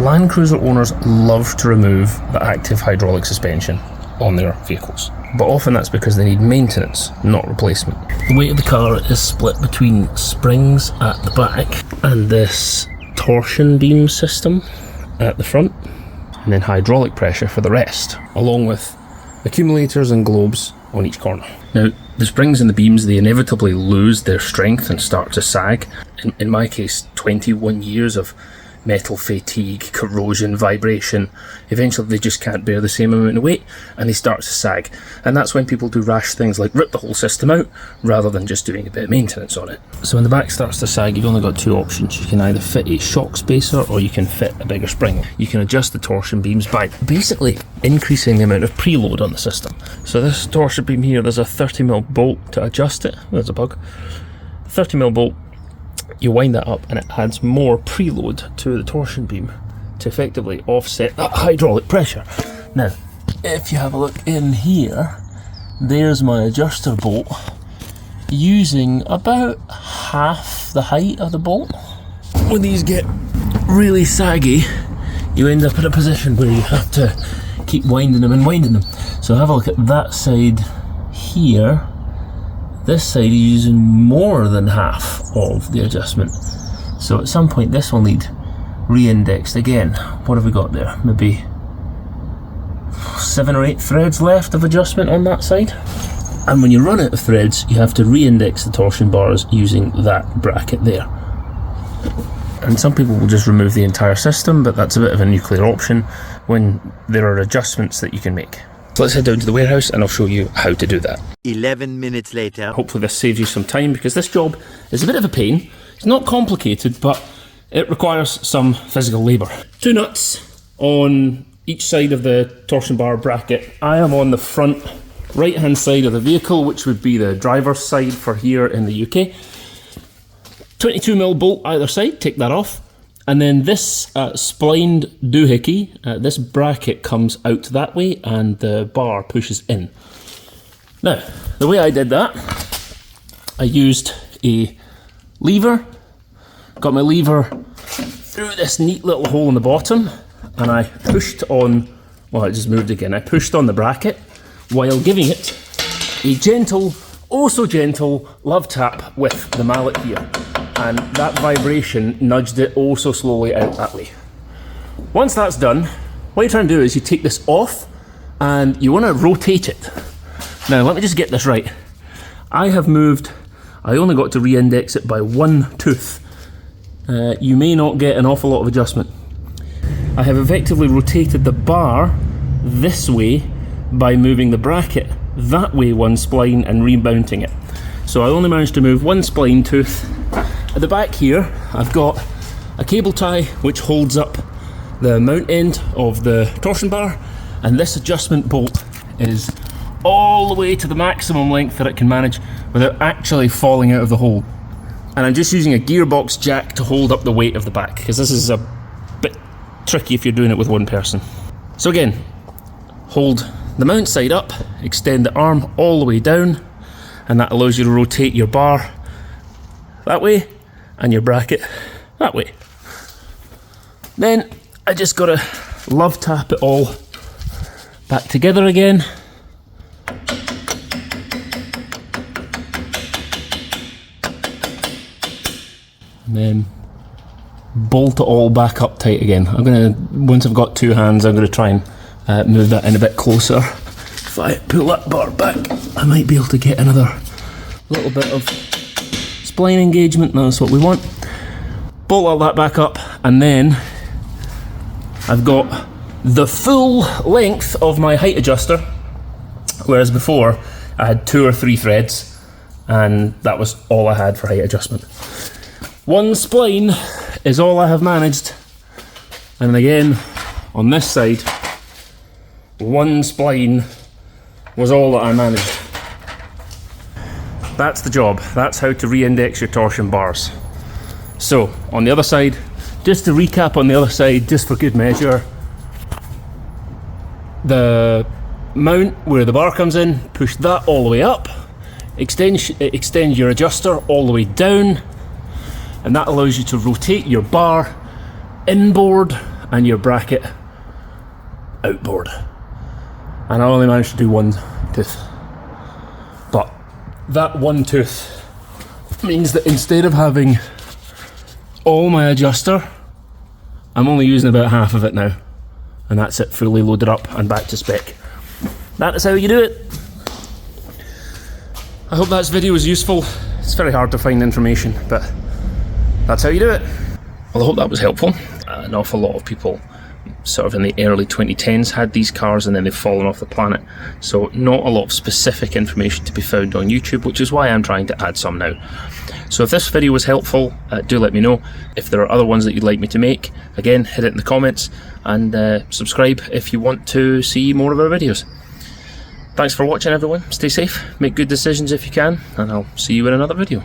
Land Cruiser owners love to remove the active hydraulic suspension on their vehicles, but often that's because they need maintenance, not replacement. The weight of the car is split between springs at the back and this torsion beam system at the front, and then hydraulic pressure for the rest, along with accumulators and globes on each corner. Now, the springs and the beams, they inevitably lose their strength and start to sag. In my case, 21 years of metal fatigue, corrosion, vibration, eventually they just can't bear the same amount of weight and they start to sag. And that's when people do rash things like rip the whole system out rather than just doing a bit of maintenance on it. So when the back starts to sag, you've only got two options. You can either fit a shock spacer or you can fit a bigger spring. You can adjust the torsion beams by basically increasing the amount of preload on the system. So this torsion beam here, there's a 30mm bolt to adjust it. There's a bug. 30mm bolt. You wind that up and it adds more preload to the torsion beam to effectively offset that hydraulic pressure. Now, if you have a look in here, there's my adjuster bolt using about half the height of the bolt. When these get really saggy, you end up in a position where you have to keep winding them and winding them. So have a look at that side here. This side is using more than half of the adjustment. So at some point this will need re-indexed again. What have we got there? Maybe 7 or 8 threads left of adjustment on that side. And when you run out of threads, you have to re-index the torsion bars using that bracket there. And some people will just remove the entire system, but that's a bit of a nuclear option when there are adjustments that you can make. So let's head down to the warehouse and I'll show you how to do that. 11 minutes later. Hopefully this saves you some time because this job is a bit of a pain. It's not complicated, but it requires some physical labour. 2 nuts on each side of the torsion bar bracket. I am on the front right hand side of the vehicle, which would be the driver's side for here in the UK. 22mm bolt either side, take that off. And then this splined doohickey, this bracket comes out that way and the bar pushes in. Now, the way I did that, I used a lever, got my lever through this neat little hole in the bottom, and I pushed on, well, it just moved again, I pushed on the bracket while giving it a gentle, oh so gentle, love tap with the mallet here. And that vibration nudged it oh so slowly out that way. Once that's done, what you're trying to do is you take this off and you want to rotate it. Now let me just get this right. I only got to re-index it by 1 tooth. You may not get an awful lot of adjustment. I have effectively rotated the bar this way by moving the bracket that way 1 spline and remounting it. So I only managed to move 1 spline tooth. At the back here, I've got a cable tie which holds up the mount end of the torsion bar, and this adjustment bolt is all the way to the maximum length that it can manage without actually falling out of the hole. And I'm just using a gearbox jack to hold up the weight of the back, because this is a bit tricky if you're doing it with 1 person. So again, hold the mount side up, extend the arm all the way down, and that allows you to rotate your bar that way and your bracket that way. Then I just gotta love tap it all back together again. And then bolt it all back up tight again. Once I've got 2 hands, I'm gonna try and move that in a bit closer. If I pull that bar back, I might be able to get another little bit of spline engagement. That's what we want. Bolt all that back up, and then I've got the full length of my height adjuster, whereas before I had 2 or 3 threads and that was all I had for height adjustment. 1 spline is all I have managed, and again on this side 1 spline was all that I managed. That's the job. That's how to re-index your torsion bars. So on the other side, just to recap on the other side, just for good measure, the mount where the bar comes in, push that all the way up, extend your adjuster all the way down, and that allows you to rotate your bar inboard and your bracket outboard. And I only managed to do one tooth. But that one tooth means that instead of having all my adjuster, I'm only using about half of it now. And that's it, fully loaded up and back to spec. That is how you do it. I hope that video was useful. It's very hard to find information, but that's how you do it. Well, I hope that was helpful. An awful lot of people sort of in the early 2010s had these cars and then they've fallen off the planet. So not a lot of specific information to be found on YouTube, which is why I'm trying to add some now. So if this video was helpful, do let me know. If there are other ones that you'd like me to make, again, hit it in the comments, and subscribe if you want to see more of our videos. Thanks for watching, everyone. Stay safe, make good decisions if you can, and I'll see you in another video.